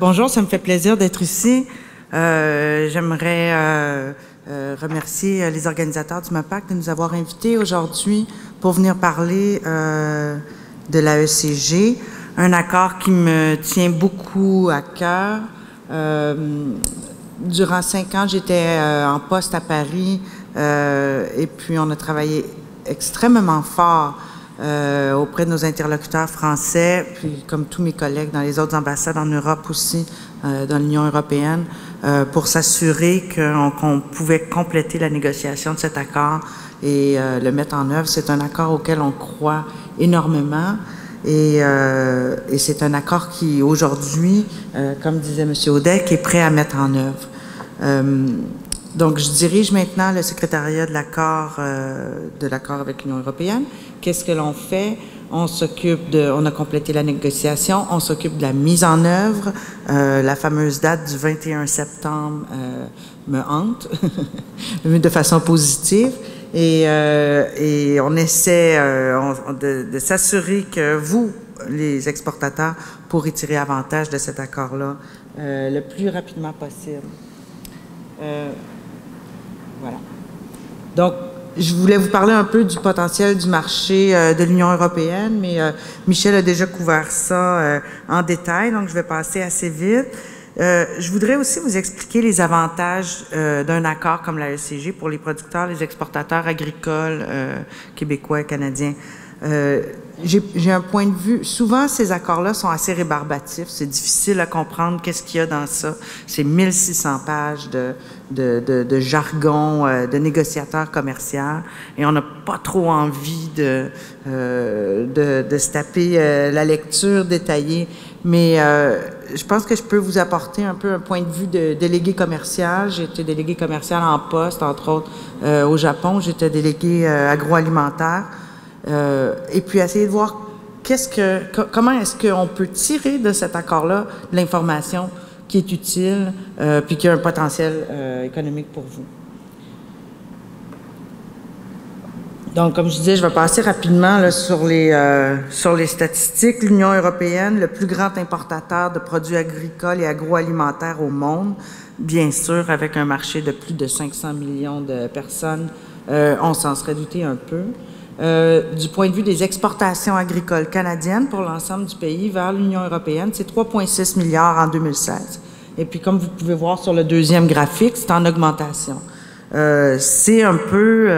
Bonjour, ça me fait plaisir d'être ici. J'aimerais remercier les organisateurs du MAPAC de nous avoir invités aujourd'hui pour venir parler de l'AECG, un accord qui me tient beaucoup à cœur. Durant 5 ans, j'étais en poste à Paris et puis on a travaillé extrêmement fort auprès de nos interlocuteurs français, puis comme tous mes collègues dans les autres ambassades en Europe aussi, dans l'Union européenne, pour s'assurer qu'on pouvait compléter la négociation de cet accord et le mettre en œuvre. C'est un accord auquel on croit énormément et c'est un accord qui, aujourd'hui, comme disait M. Audet, est prêt à mettre en œuvre. Donc, je dirige maintenant le secrétariat de l'accord avec l'Union européenne. Qu'est-ce que l'on fait? On a complété la négociation, on s'occupe de la mise en œuvre. La fameuse date du 21 septembre me hante, de façon positive. Et on essaie de s'assurer que vous, les exportateurs, pourrez tirer avantage de cet accord-là le plus rapidement possible. Voilà. Donc, je voulais vous parler un peu du potentiel du marché de l'Union européenne, mais Michel a déjà couvert ça en détail, donc je vais passer assez vite. Je voudrais aussi vous expliquer les avantages d'un accord comme l'AECG pour les producteurs, les exportateurs agricoles québécois et canadiens. J'ai un point de vue. Souvent, ces accords-là sont assez rébarbatifs. C'est difficile à comprendre qu'est-ce qu'il y a dans ça. C'est 1600 pages de jargon, de négociateurs commerciaux, et on n'a pas trop envie de se taper la lecture détaillée. Mais je pense que je peux vous apporter un peu un point de vue de délégué commercial. J'ai été délégué commercial en poste, entre autres, au Japon. J'étais délégué agroalimentaire. Et puis essayer de voir comment est-ce qu'on peut tirer de cet accord-là de l'information qui est utile puis qui a un potentiel économique pour vous. Donc, comme je disais, je vais passer rapidement là, sur les statistiques. L'Union européenne, le plus grand importateur de produits agricoles et agroalimentaires au monde, bien sûr, avec un marché de plus de 500 millions de personnes, on s'en serait douté un peu. Du point de vue des exportations agricoles canadiennes pour l'ensemble du pays vers l'Union européenne, c'est 3,6 milliards en 2016. Et puis, comme vous pouvez voir sur le deuxième graphique, c'est en augmentation. C'est un peu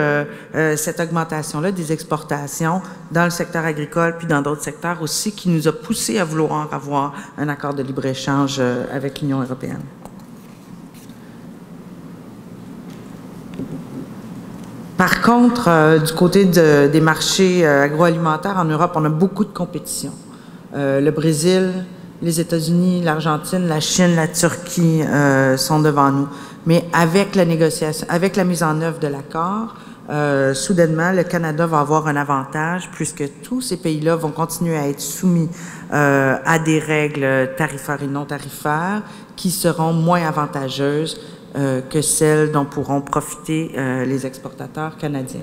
cette augmentation-là des exportations dans le secteur agricole puis dans d'autres secteurs aussi qui nous a poussé à vouloir avoir un accord de libre-échange avec l'Union européenne. Par contre, du côté des marchés agroalimentaires en Europe, on a beaucoup de compétition. Le Brésil, les États-Unis, l'Argentine, la Chine, la Turquie sont devant nous. Mais avec la négociation, avec la mise en œuvre de l'accord, soudainement, le Canada va avoir un avantage puisque tous ces pays-là vont continuer à être soumis à des règles tarifaires et non tarifaires qui seront moins avantageuses que celles dont pourront profiter les exportateurs canadiens.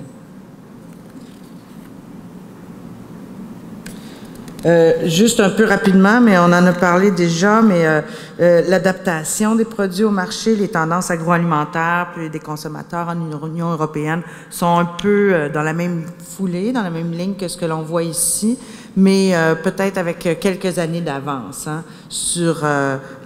Juste un peu rapidement, mais on en a parlé déjà, mais l'adaptation des produits au marché, les tendances agroalimentaires puis des consommateurs en Union européenne sont un peu dans la même foulée, dans la même ligne que ce que l'on voit ici, mais peut-être avec quelques années d'avance sur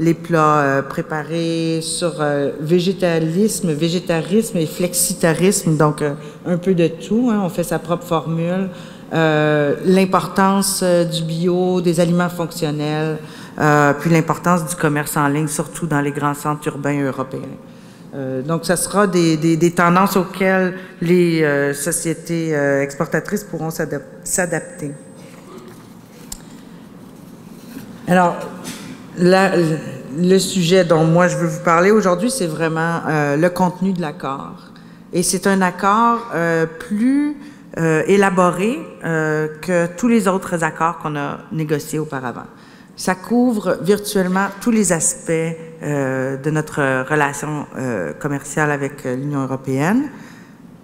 les plats préparés, sur végétarisme et flexitarisme, donc un peu de tout, on fait sa propre formule. L'importance du bio, des aliments fonctionnels, puis l'importance du commerce en ligne, surtout dans les grands centres urbains européens. Donc, ça sera des tendances auxquelles les sociétés exportatrices pourront s'adapter. Alors, le sujet dont moi je veux vous parler aujourd'hui, c'est vraiment le contenu de l'accord. Et c'est un accord plus élaboré que tous les autres accords qu'on a négociés auparavant. Ça couvre virtuellement tous les aspects de notre relation commerciale avec l'Union européenne.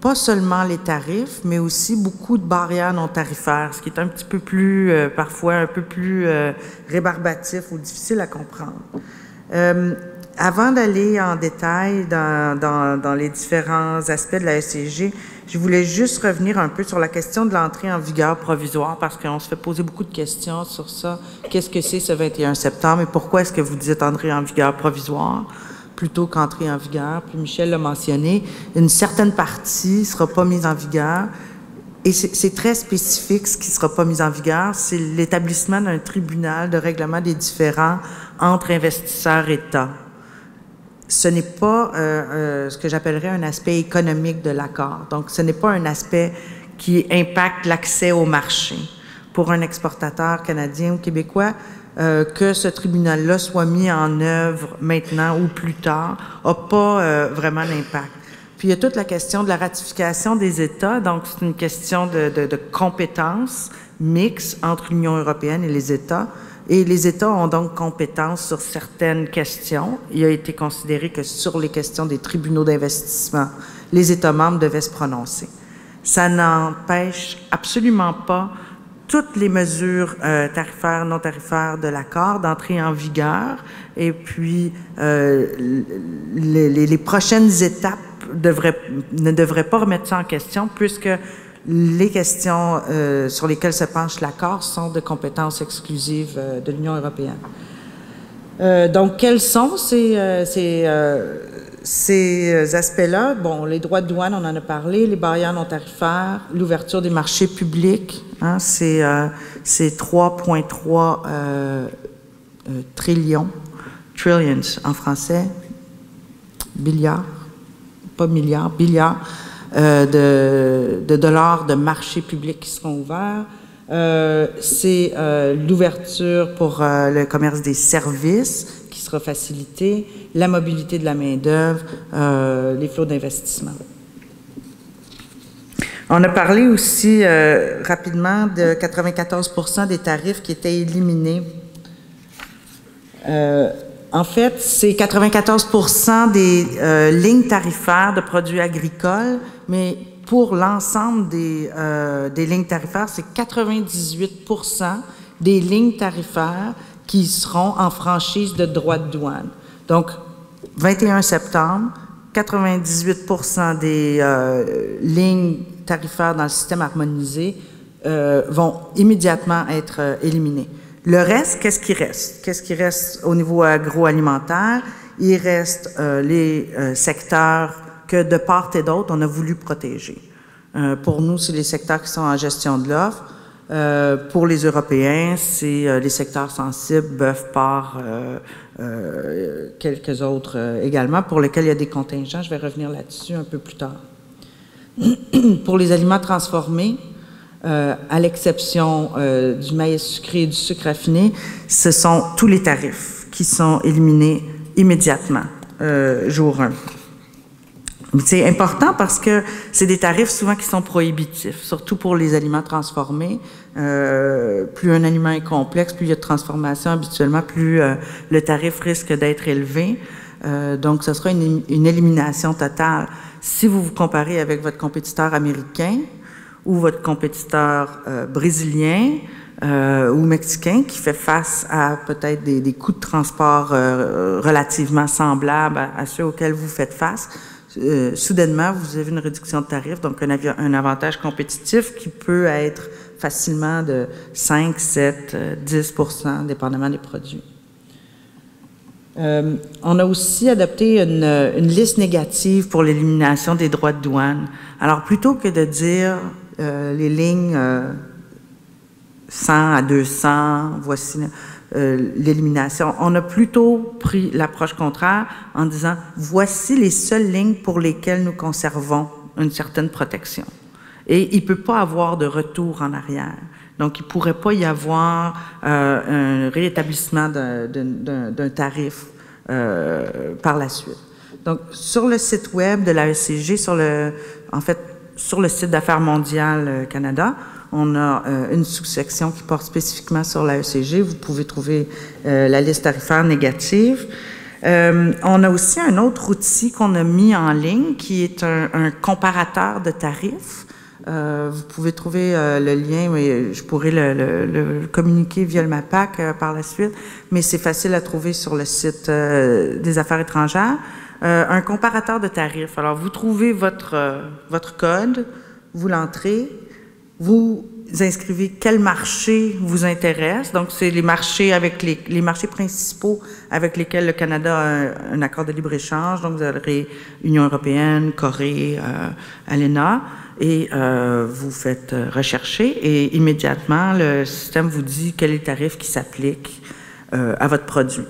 pas seulement les tarifs, mais aussi beaucoup de barrières non tarifaires, ce qui est un petit peu plus, parfois un peu plus rébarbatif ou difficile à comprendre. Avant d'aller en détail dans les différents aspects de la SCG, je voulais juste revenir un peu sur la question de l'entrée en vigueur provisoire, parce qu'on se fait poser beaucoup de questions sur ça. Qu'est-ce que c'est ce 21 septembre et pourquoi est-ce que vous dites entrée en vigueur provisoire plutôt qu'entrée en vigueur? Puis Michel l'a mentionné, une certaine partie ne sera pas mise en vigueur. Et c'est très spécifique ce qui ne sera pas mis en vigueur, c'est l'établissement d'un tribunal de règlement des différends entre investisseurs et États. Ce n'est pas ce que j'appellerais un aspect économique de l'accord. Donc, ce n'est pas un aspect qui impacte l'accès au marché. Pour un exportateur canadien ou québécois, que ce tribunal-là soit mis en œuvre maintenant ou plus tard n'a pas vraiment d'impact. Puis, il y a toute la question de la ratification des États. Donc, c'est une question de compétences mixtes entre l'Union européenne et les États. Et les États ont donc compétence sur certaines questions. Il a été considéré que sur les questions des tribunaux d'investissement, les États membres devaient se prononcer. Ça n'empêche absolument pas toutes les mesures tarifaires, non tarifaires de l'accord d'entrer en vigueur. Et puis, les prochaines étapes ne devraient pas remettre ça en question, puisque les questions sur lesquelles se penche l'accord sont de compétences exclusives de l'Union européenne. Donc, quels sont ces aspects-là? Bon, les droits de douane, on en a parlé, les barrières non tarifaires, l'ouverture des marchés publics, hein, c'est 3,3 trillions en français, billiards, pas milliards, billiards, de dollars de marchés publics qui seront ouverts. C'est l'ouverture pour le commerce des services qui sera facilité, la mobilité de la main-d'œuvre, les flots d'investissement. On a parlé aussi rapidement de 94% des tarifs qui étaient éliminés. En fait, c'est 94% des lignes tarifaires de produits agricoles, mais pour l'ensemble des lignes tarifaires, c'est 98% des lignes tarifaires qui seront en franchise de droits de douane. Donc, 21 septembre, 98% des lignes tarifaires dans le système harmonisé vont immédiatement être éliminées. Le reste, qu'est-ce qui reste? Qu'est-ce qui reste au niveau agroalimentaire? Il reste les secteurs que, de part et d'autre, on a voulu protéger. Pour nous, c'est les secteurs qui sont en gestion de l'offre. Pour les Européens, c'est les secteurs sensibles, bœuf, porc, quelques autres également, pour lesquels il y a des contingents. Je vais revenir là-dessus un peu plus tard. Pour les aliments transformés, à l'exception du maïs sucré et du sucre raffiné, ce sont tous les tarifs qui sont éliminés immédiatement, jour 1. C'est important parce que c'est des tarifs souvent qui sont prohibitifs, surtout pour les aliments transformés. Plus un aliment est complexe, plus il y a de transformation habituellement, plus le tarif risque d'être élevé. Donc, ce sera une élimination totale. Si vous vous comparez avec votre compétiteur américain ou votre compétiteur brésilien ou mexicain qui fait face à peut-être des coûts de transport relativement semblables à ceux auxquels vous faites face, soudainement, vous avez une réduction de tarif, donc un avantage compétitif qui peut être facilement de 5, 7, 10%, dépendamment des produits. On a aussi adopté une liste négative pour l'élimination des droits de douane. Alors, plutôt que de dire les lignes 100 à 200, voici l'élimination, on a plutôt pris l'approche contraire en disant voici les seules lignes pour lesquelles nous conservons une certaine protection. Et il ne peut pas avoir de retour en arrière. Donc, il ne pourrait pas y avoir un réétablissement d'un tarif par la suite. Donc, sur le site web de la SCG, sur le site d'Affaires mondiales Canada, on a une sous-section qui porte spécifiquement sur la SCG. Vous pouvez trouver la liste tarifaire négative. On a aussi un autre outil qu'on a mis en ligne qui est un comparateur de tarifs. Vous pouvez trouver le lien, mais je pourrais le communiquer via le MAPAC par la suite, mais c'est facile à trouver sur le site des Affaires étrangères. Un comparateur de tarifs. Alors, vous trouvez votre code, vous l'entrez, vous inscrivez quel marché vous intéresse. Donc, c'est les marchés avec les marchés principaux avec lesquels le Canada a un accord de libre-échange. Donc, vous aurez Union européenne, Corée, ALENA, et vous faites rechercher et immédiatement, le système vous dit quel est le tarif qui s'applique à votre produit.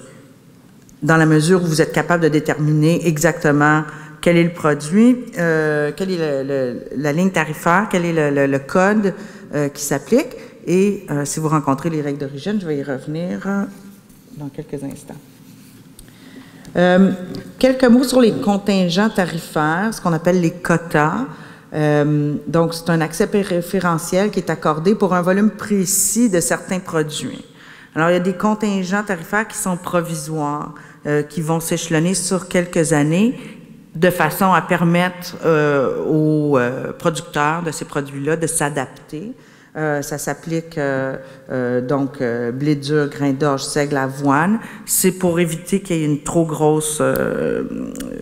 Dans la mesure où vous êtes capable de déterminer exactement quel est le produit, quelle est la ligne tarifaire, quel est le code qui s'applique. Et si vous rencontrez les règles d'origine, je vais y revenir dans quelques instants. Quelques mots sur les contingents tarifaires, ce qu'on appelle les quotas. Donc, c'est un accès préférentiel qui est accordé pour un volume précis de certains produits. Alors, il y a des contingents tarifaires qui sont provisoires, qui vont s'échelonner sur quelques années, de façon à permettre aux producteurs de ces produits-là de s'adapter. Ça s'applique donc blé dur, grain d'orge, seigle, avoine. C'est pour éviter qu'il y ait une trop grosse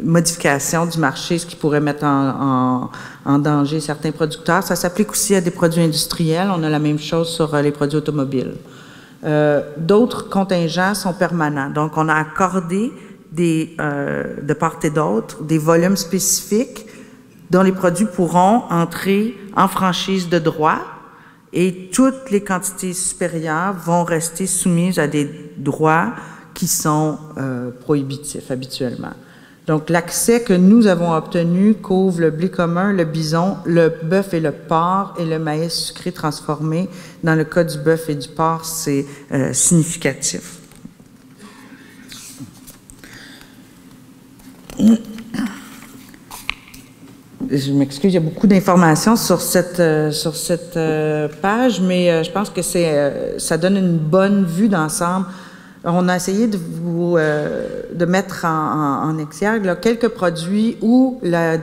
modification du marché, ce qui pourrait mettre en danger certains producteurs. Ça s'applique aussi à des produits industriels. On a la même chose sur les produits automobiles. D'autres contingents sont permanents. Donc, on a accordé de part et d'autre des volumes spécifiques dont les produits pourront entrer en franchise de droit et toutes les quantités supérieures vont rester soumises à des droits qui sont prohibitifs habituellement. Donc, l'accès que nous avons obtenu couvre le blé commun, le bison, le bœuf et le porc et le maïs sucré transformé. Dans le cas du bœuf et du porc, c'est significatif. Je m'excuse, il y a beaucoup d'informations sur cette page, mais je pense que ça donne une bonne vue d'ensemble. On a essayé de mettre en exergue là, quelques produits où la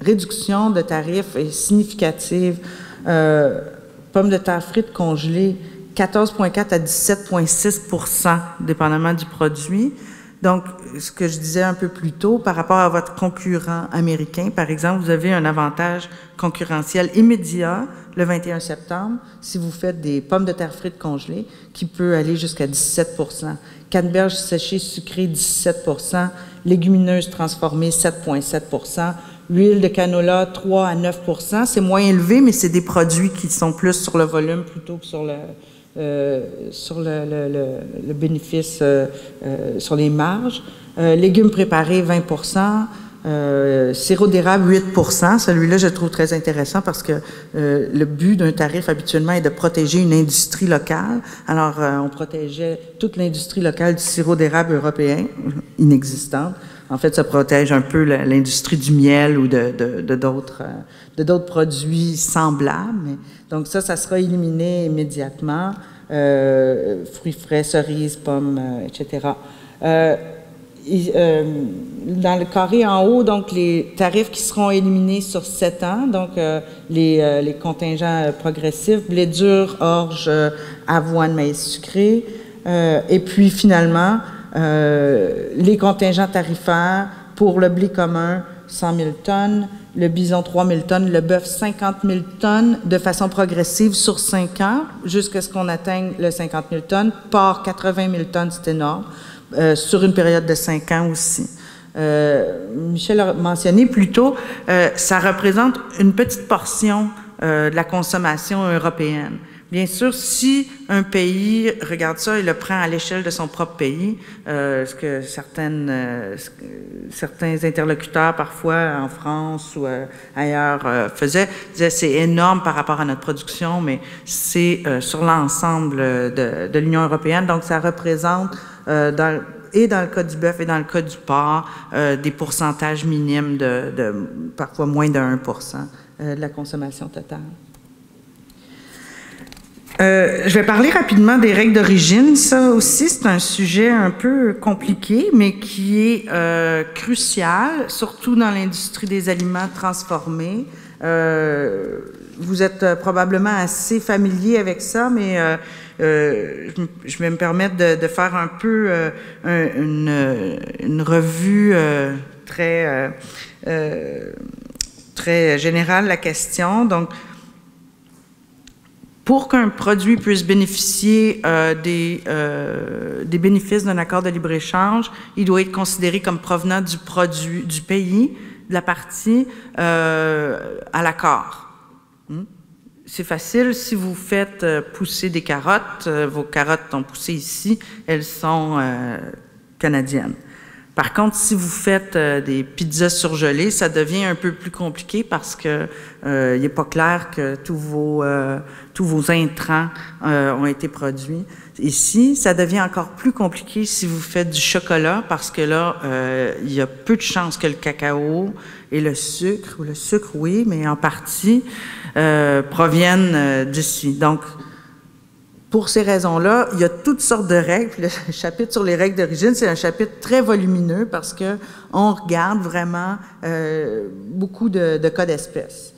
réduction de tarifs est significative. Pommes de terre frites congelées, 14,4 à 17,6 % dépendamment du produit. Donc, ce que je disais un peu plus tôt, par rapport à votre concurrent américain, par exemple, vous avez un avantage concurrentiel immédiat le 21 septembre si vous faites des pommes de terre frites congelées qui peut aller jusqu'à 17 %. Canneberge séchée sucrée, 17 %. Légumineuses transformées, 7,7 %. L'huile de canola, 3 à 9 %. C'est moins élevé, mais c'est des produits qui sont plus sur le volume plutôt que sur le bénéfice, sur les marges. Légumes préparés, 20 %. Sirop d'érable, 8 %. Celui-là, je le trouve très intéressant parce que le but d'un tarif, habituellement, est de protéger une industrie locale. Alors, on protégeait toute l'industrie locale du sirop d'érable européen, inexistante. En fait, ça protège un peu l'industrie du miel ou de d'autres produits semblables. Donc ça sera éliminé immédiatement. Fruits frais, cerises, pommes, etc. Dans le carré en haut, donc les tarifs qui seront éliminés sur 7 ans, donc les contingents progressifs, blé dur, orge, avoine, maïs sucré, et puis finalement, les contingents tarifaires pour le blé commun, 100 000 tonnes, le bison, 3 000 tonnes, le bœuf, 50 000 tonnes de façon progressive sur 5 ans, jusqu'à ce qu'on atteigne le 50 000 tonnes. Porc, 80 000 tonnes, c'est énorme, sur une période de 5 ans aussi. Michel a mentionné plus tôt, ça représente une petite portion de la consommation européenne. Bien sûr, si un pays regarde ça et le prend à l'échelle de son propre pays, ce que certains interlocuteurs, parfois en France ou ailleurs, faisaient, disaient c'est énorme par rapport à notre production, mais c'est sur l'ensemble de l'Union européenne. Donc, ça représente, dans le cas du bœuf et dans le cas du porc, des pourcentages minimes de parfois moins de 1 % de la consommation totale. Je vais parler rapidement des règles d'origine. Ça aussi, c'est un sujet un peu compliqué, mais qui est crucial, surtout dans l'industrie des aliments transformés. Vous êtes probablement assez familier avec ça, mais je vais me permettre de faire un peu une revue très générale de la question. Donc, pour qu'un produit puisse bénéficier des bénéfices d'un accord de libre-échange, il doit être considéré comme provenant du produit, du pays, de la partie à l'accord. C'est facile, si vous faites pousser des carottes, vos carottes ont poussé ici, elles sont canadiennes. Par contre, si vous faites des pizzas surgelées, ça devient un peu plus compliqué parce que il n'est pas clair que tous vos intrants ont été produits. Ici, ça devient encore plus compliqué si vous faites du chocolat parce que là, il y a peu de chances que le cacao et le sucre oui, mais en partie, proviennent d'ici. Donc, pour ces raisons-là, il y a toutes sortes de règles. Puis le chapitre sur les règles d'origine, c'est un chapitre très volumineux parce que on regarde vraiment beaucoup de cas d'espèces.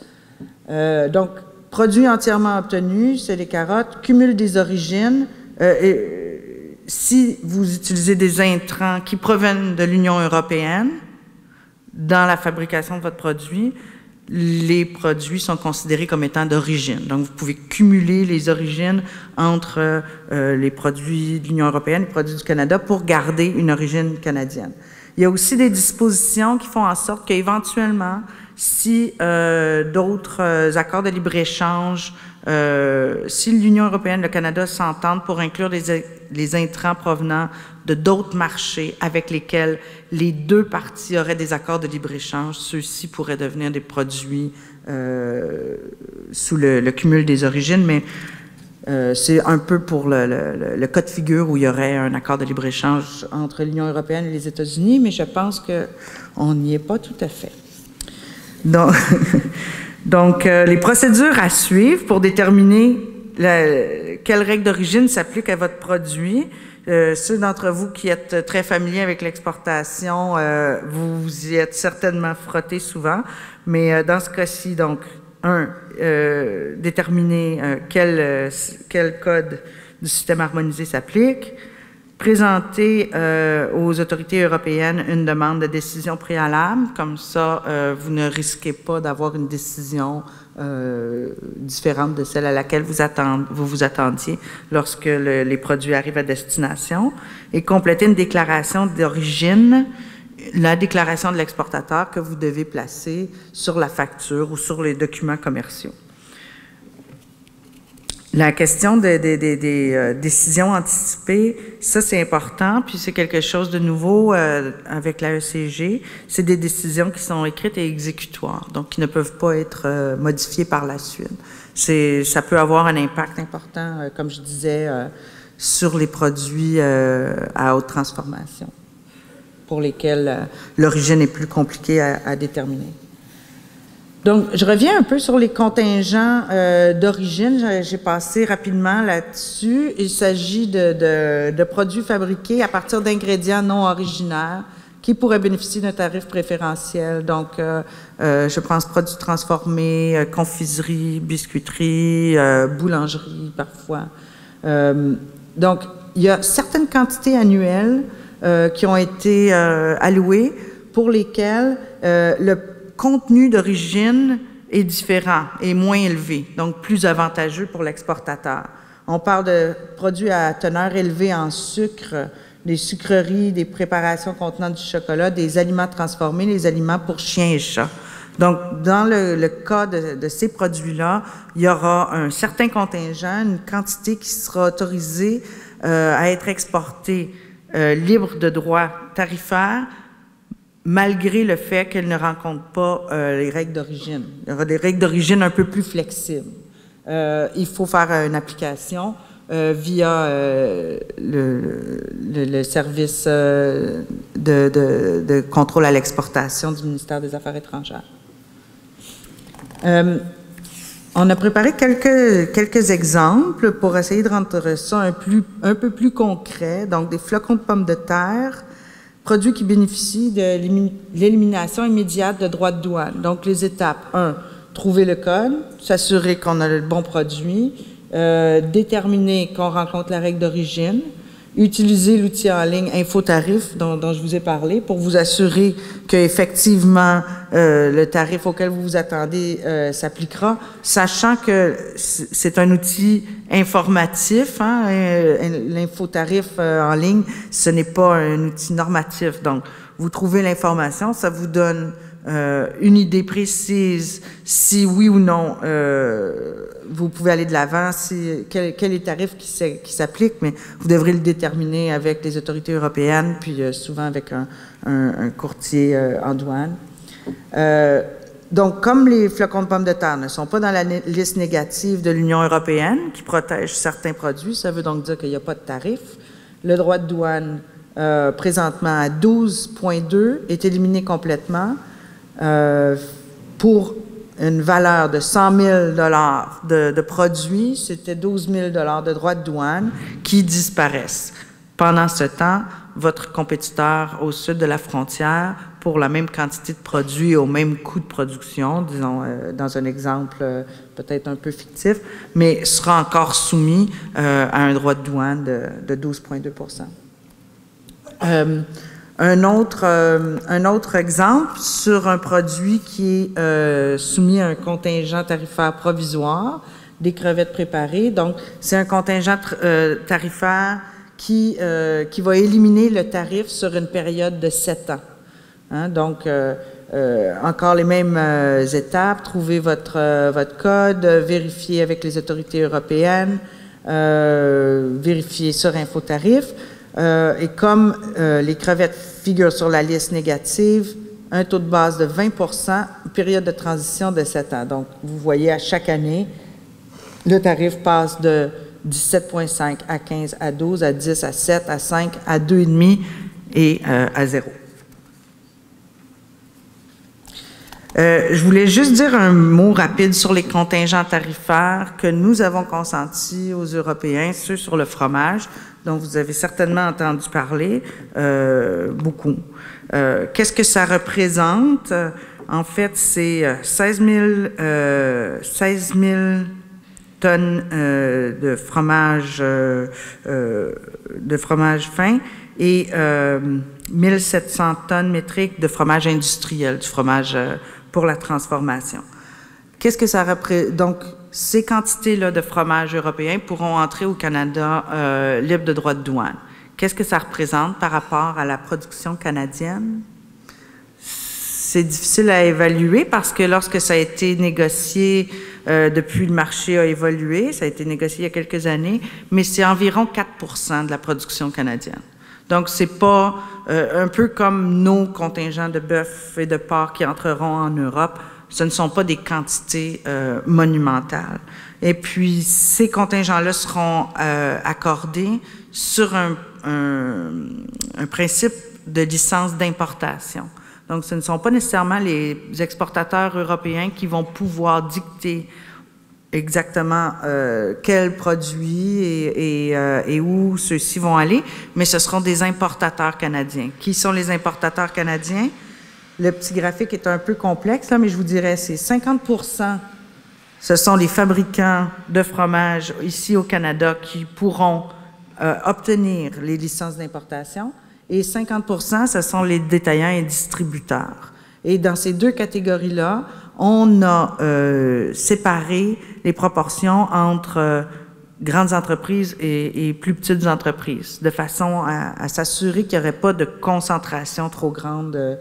Donc, produits entièrement obtenus, c'est les carottes. Cumul des origines. Si vous utilisez des intrants qui proviennent de l'Union européenne dans la fabrication de votre produit, les produits sont considérés comme étant d'origine. Donc, vous pouvez cumuler les origines entre les produits de l'Union européenne et les produits du Canada pour garder une origine canadienne. Il y a aussi des dispositions qui font en sorte qu'éventuellement, si d'autres accords de libre-échange, si l'Union européenne et le Canada s'entendent pour inclure les intrants provenant de d'autres marchés avec lesquels les deux parties auraient des accords de libre-échange, ceux-ci pourraient devenir des produits sous le cumul des origines, mais c'est un peu pour le cas de figure où il y aurait un accord de libre-échange entre l'Union européenne et les États-Unis, mais je pense qu'on n'y est pas tout à fait. Donc, les procédures à suivre pour déterminer quelle règle d'origine s'applique à votre produit. Ceux d'entre vous qui êtes très familiers avec l'exportation, vous y êtes certainement frottés souvent, mais dans ce cas-ci, donc, déterminer quel code du système harmonisé s'applique, présenter aux autorités européennes une demande de décision préalable, comme ça, vous ne risquez pas d'avoir une décision différente de celle à laquelle vous vous attendiez lorsque les produits arrivent à destination, et compléter une déclaration d'origine, la déclaration de l'exportateur que vous devez placer sur la facture ou sur les documents commerciaux. La question des décisions anticipées, ça c'est important, puis c'est quelque chose de nouveau avec la ECG. C'est des décisions qui sont écrites et exécutoires, donc qui ne peuvent pas être modifiées par la suite. Ça peut avoir un impact important, comme je disais, sur les produits à haute transformation, pour lesquels l'origine est plus compliquée à déterminer. Donc, je reviens un peu sur les contingents d'origine. J'ai passé rapidement là-dessus. Il s'agit de produits fabriqués à partir d'ingrédients non originaires qui pourraient bénéficier d'un tarif préférentiel. Donc, je pense produits transformés, confiserie, biscuiterie, boulangerie parfois. Donc, il y a certaines quantités annuelles qui ont été allouées pour lesquelles le contenu d'origine est différent et moins élevé, donc plus avantageux pour l'exportateur. On parle de produits à teneur élevée en sucre, des sucreries, des préparations contenant du chocolat, des aliments transformés, les aliments pour chiens et chats. Donc, dans le cas de ces produits-là, il y aura un certain contingent, une quantité qui sera autorisée à être exportée libre de droits tarifaires, malgré le fait qu'elle ne rencontre pas les règles d'origine. Il y aura des règles d'origine un peu plus flexibles. Il faut faire une application via le service de contrôle à l'exportation du ministère des Affaires étrangères. On a préparé quelques exemples pour essayer de rendre ça un peu plus concret. Donc, des flocons de pommes de terre, produits qui bénéficient de l'élimination immédiate de droits de douane. Donc, les étapes 1, trouver le code, s'assurer qu'on a le bon produit, déterminer qu'on rencontre la règle d'origine, utiliser l'outil en ligne InfoTarif dont je vous ai parlé pour vous assurer qu'effectivement le tarif auquel vous vous attendez s'appliquera, sachant que c'est un outil informatif, hein, l'InfoTarif en ligne, ce n'est pas un outil normatif. Donc, vous trouvez l'information, ça vous donne une idée précise si oui ou non vous pouvez aller de l'avant, quel est le tarif qui s'applique, mais vous devrez le déterminer avec les autorités européennes, puis souvent avec un courtier en douane. Donc, comme les flocons de pommes de terre ne sont pas dans la liste négative de l'Union européenne, qui protège certains produits, ça veut donc dire qu'il n'y a pas de tarif, le droit de douane présentement à 12,2 est éliminé complètement pour une valeur de 100 000 $ de produits, c'était 12 000 $ de droits de douane qui disparaissent. Pendant ce temps, votre compétiteur au sud de la frontière, pour la même quantité de produits au même coût de production, disons dans un exemple peut-être un peu fictif, mais sera encore soumis à un droit de douane de 12,2 %. Un autre exemple sur un produit qui est soumis à un contingent tarifaire provisoire, des crevettes préparées. Donc, c'est un contingent tarifaire qui va éliminer le tarif sur une période de 7 ans. Hein? Donc, encore les mêmes étapes, trouver votre code, vérifier avec les autorités européennes, vérifier sur InfoTarif. Et comme les crevettes figurent sur la liste négative, un taux de base de 20 %, une période de transition de 7 ans. Donc, vous voyez, à chaque année, le tarif passe de 17,5 à 15 à 12 à 10 à 7 à 5 à 2,5 et à 0. Je voulais juste dire un mot rapide sur les contingents tarifaires que nous avons consentis aux Européens, ceux sur le fromage, dont vous avez certainement entendu parler, beaucoup. Qu'est-ce que ça représente? En fait, c'est 16 000 tonnes de fromage fin et 1700 tonnes métriques de fromage industriel, du fromage pour la transformation. Qu'est-ce que ça représente? Donc, ces quantités-là de fromage européen pourront entrer au Canada libre de droits de douane. Qu'est-ce que ça représente par rapport à la production canadienne? C'est difficile à évaluer parce que lorsque ça a été négocié, depuis le marché a évolué, ça a été négocié il y a quelques années, mais c'est environ 4 % de la production canadienne. Donc, c'est pas un peu comme nos contingents de bœuf et de porc qui entreront en Europe. Ce ne sont pas des quantités monumentales. Et puis, ces contingents-là seront accordés sur un principe de licence d'importation. Donc, ce ne sont pas nécessairement les exportateurs européens qui vont pouvoir dicter exactement quels produits et où ceux-ci vont aller, mais ce seront des importateurs canadiens. Qui sont les importateurs canadiens? Le petit graphique est un peu complexe, là, mais je vous dirais, c'est 50 % ce sont les fabricants de fromage ici au Canada qui pourront obtenir les licences d'importation et 50 % ce sont les détaillants et distributeurs. Et dans ces deux catégories-là, on a séparé les proportions entre grandes entreprises et plus petites entreprises, de façon à s'assurer qu'il n'y aurait pas de concentration trop grande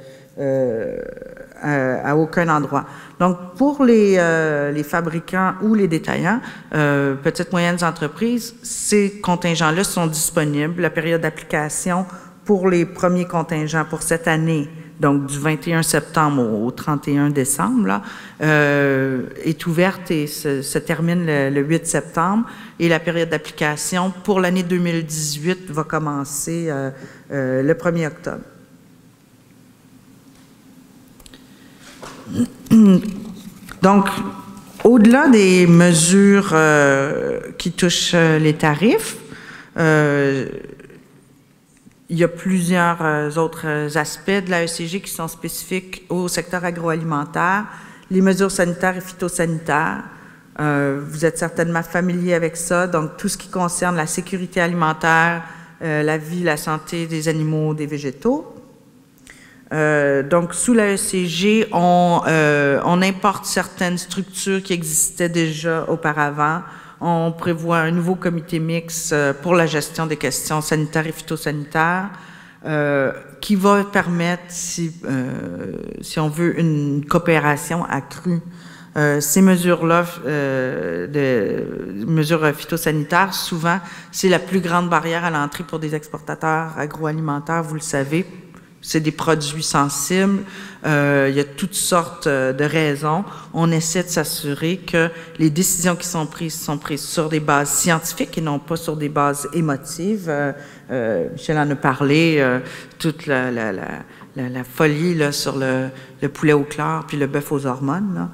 à aucun endroit. Donc, pour les fabricants ou les détaillants, petites, moyennes entreprises, ces contingents-là sont disponibles. La période d'application pour les premiers contingents pour cette année, donc du 21 septembre au 31 décembre, là, est ouverte et se termine le 8 septembre. Et la période d'application pour l'année 2018 va commencer le 1er octobre. Donc, Au-delà des mesures qui touchent les tarifs, il y a plusieurs autres aspects de la ECG qui sont spécifiques au secteur agroalimentaire, les mesures sanitaires et phytosanitaires. Vous êtes certainement familier avec ça, donc tout ce qui concerne la sécurité alimentaire, la vie, la santé des animaux, des végétaux. Donc, sous la ECG, on importe certaines structures qui existaient déjà auparavant. On prévoit un nouveau comité mixte pour la gestion des questions sanitaires et phytosanitaires qui va permettre, si on veut, une coopération accrue. Ces mesures-là, mesures phytosanitaires, souvent, c'est la plus grande barrière à l'entrée pour des exportateurs agroalimentaires, vous le savez. C'est des produits sensibles. Il y a toutes sortes de raisons. On essaie de s'assurer que les décisions qui sont prises sur des bases scientifiques et non pas sur des bases émotives. Michel en a parlé, toute la folie là, sur le poulet au chlore puis le bœuf aux hormones.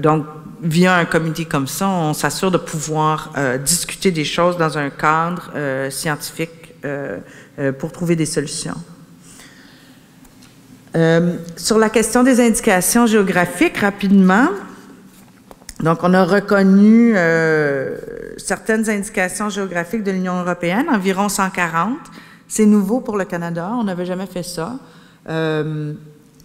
Donc, via un comité comme ça, on s'assure de pouvoir discuter des choses dans un cadre scientifique pour trouver des solutions. Sur la question des indications géographiques, rapidement, donc on a reconnu certaines indications géographiques de l'Union européenne, environ 140. C'est nouveau pour le Canada, on n'avait jamais fait ça.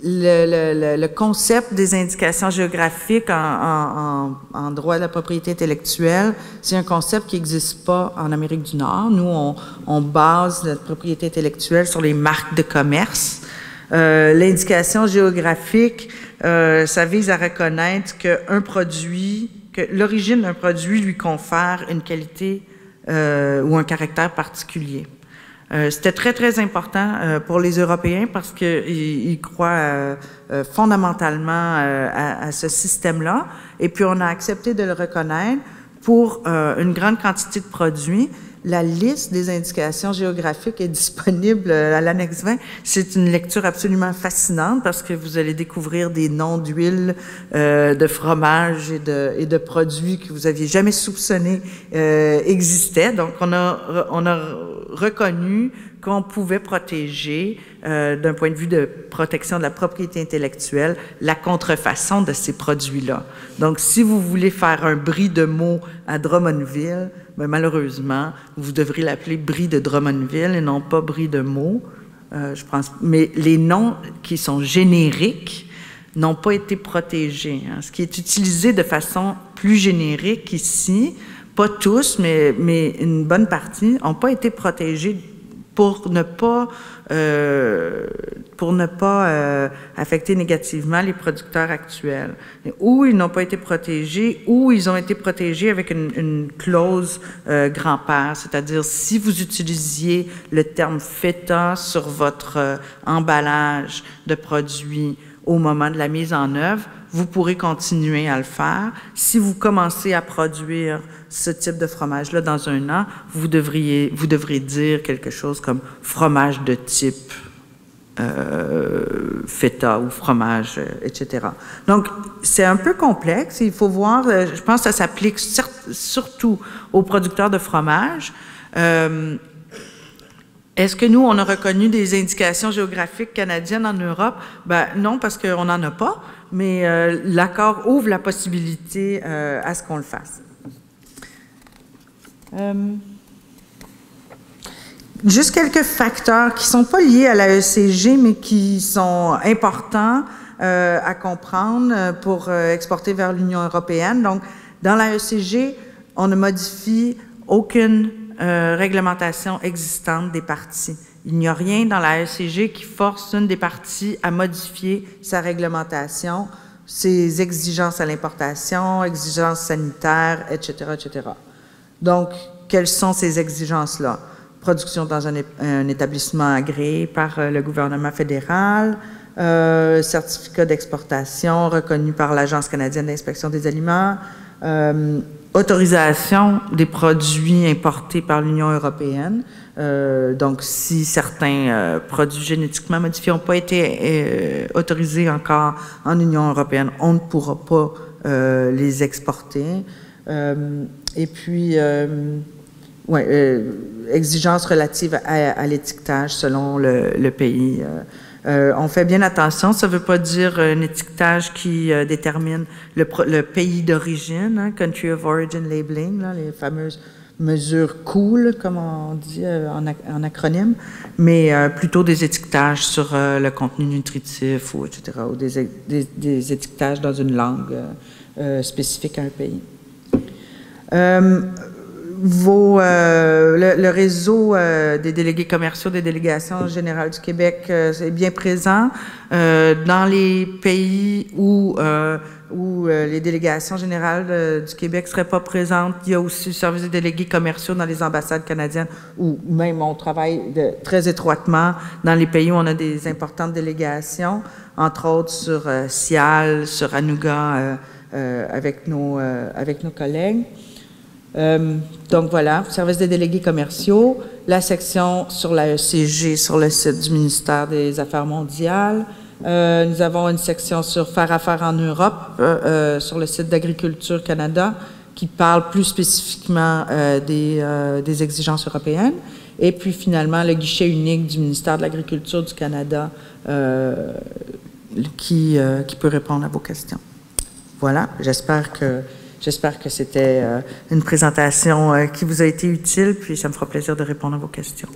Le concept des indications géographiques en droit de la propriété intellectuelle, c'est un concept qui n'existe pas en Amérique du Nord. Nous, on base notre propriété intellectuelle sur les marques de commerce. L'indication géographique, ça vise à reconnaître que l'origine d'un produit lui confère une qualité ou un caractère particulier. C'était très, très important pour les Européens parce qu'ils croient fondamentalement à ce système-là. Et puis, on a accepté de le reconnaître pour une grande quantité de produits. La liste des indications géographiques est disponible à l'annexe 20. C'est une lecture absolument fascinante parce que vous allez découvrir des noms d'huile, de fromage et de produits que vous aviez jamais soupçonnés existaient. Donc, on a reconnu qu'on pouvait protéger, d'un point de vue de protection de la propriété intellectuelle, la contrefaçon de ces produits-là. Donc, si vous voulez faire un brie de mots à Drummondville, bien, malheureusement, vous devrez l'appeler brie de Drummondville et non pas brie de mots. Je pense. Mais les noms qui sont génériques n'ont pas été protégés. Hein. Ce qui est utilisé de façon plus générique ici, pas tous, mais une bonne partie, n'ont pas été protégés pour ne pas affecter négativement les producteurs actuels. Ou ils n'ont pas été protégés, ou ils ont été protégés avec une clause grand-père, c'est-à-dire si vous utilisiez le terme feta sur votre emballage de produits au moment de la mise en œuvre, vous pourrez continuer à le faire. Si vous commencez à produire ce type de fromage-là dans un an, vous devrez dire quelque chose comme fromage de type feta ou fromage, etc. Donc, c'est un peu complexe. Il faut voir, je pense que ça s'applique surtout aux producteurs de fromage. Est-ce que nous, on a reconnu des indications géographiques canadiennes en Europe? Ben, non, parce qu'on n'en a pas, mais l'accord ouvre la possibilité à ce qu'on le fasse. Juste quelques facteurs qui ne sont pas liés à la ECG, mais qui sont importants à comprendre pour exporter vers l'Union européenne. Donc, dans la ECG, on ne modifie aucune réglementation existante des parties. Il n'y a rien dans la ECG qui force une des parties à modifier sa réglementation, ses exigences à l'importation, exigences sanitaires, etc., etc. Donc, quelles sont ces exigences-là? Production dans un établissement agréé par le gouvernement fédéral, certificat d'exportation reconnu par l'Agence canadienne d'inspection des aliments, autorisation des produits importés par l'Union européenne. Donc, si certains produits génétiquement modifiés n'ont pas été autorisés encore en Union européenne, on ne pourra pas les exporter. Et puis, exigences relatives à l'étiquetage selon le pays. On fait bien attention, ça ne veut pas dire un étiquetage qui détermine le pays d'origine, hein, Country of Origin Labeling, là, les fameuses mesures cool, comme on dit en acronyme, mais plutôt des étiquetages sur le contenu nutritif, ou etc., ou des étiquetages dans une langue spécifique à un pays. Le réseau des délégués commerciaux des délégations générales du Québec est bien présent. Dans les pays où les délégations générales du Québec ne seraient pas présentes, il y a aussi le service des délégués commerciaux dans les ambassades canadiennes, ou même on travaille très étroitement dans les pays où on a des importantes délégations, entre autres sur Sial, sur Anuga, avec nos collègues. Donc voilà, service des délégués commerciaux, la section sur la ECG sur le site du ministère des Affaires mondiales. Nous avons une section sur Faire affaire en Europe sur le site d'Agriculture Canada qui parle plus spécifiquement des exigences européennes. Et puis finalement, le guichet unique du ministère de l'Agriculture du Canada qui peut répondre à vos questions. Voilà, j'espère que c'était une présentation qui vous a été utile, puis ça me fera plaisir de répondre à vos questions.